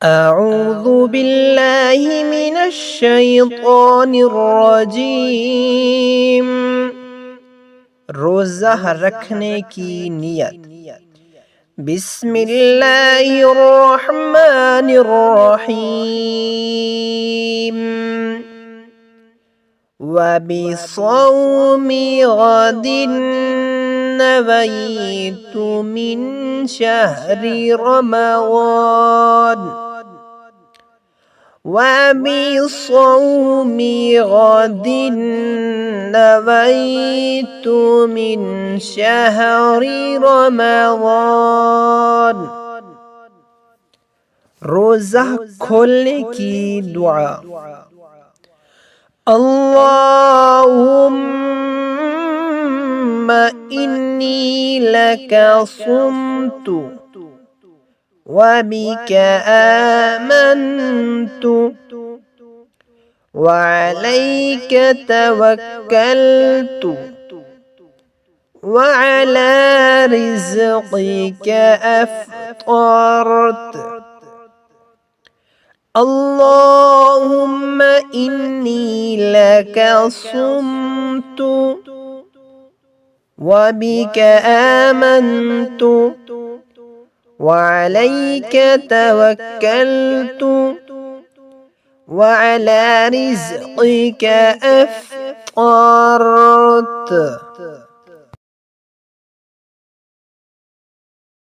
أعوذ بالله من الشيطان الرجيم। रोज़ा रखने की नियत। बिस्मिल्लाहिर्रहमानिर्रहीम। वबिस्सौमि गदिन नवैतु मिन शहरि रमज़ान। वबिस्सौमि गदिन नवैतु मिन शहरि रमज़ान। रोज़ा खोलने की दुआ। अल्लाहुम्मा इन्नी लका सुम्तु वबिका आमन्तु वअलैका तवक्कलतु वअला रिज़्क़िका अफ़्तरतु। अल्लाहुम्मा इन्नी लका सुम्तु वबिका आमन्तु वअलैका तवक्कलतु वअला रिज़्क़िका अफ़्तरतु।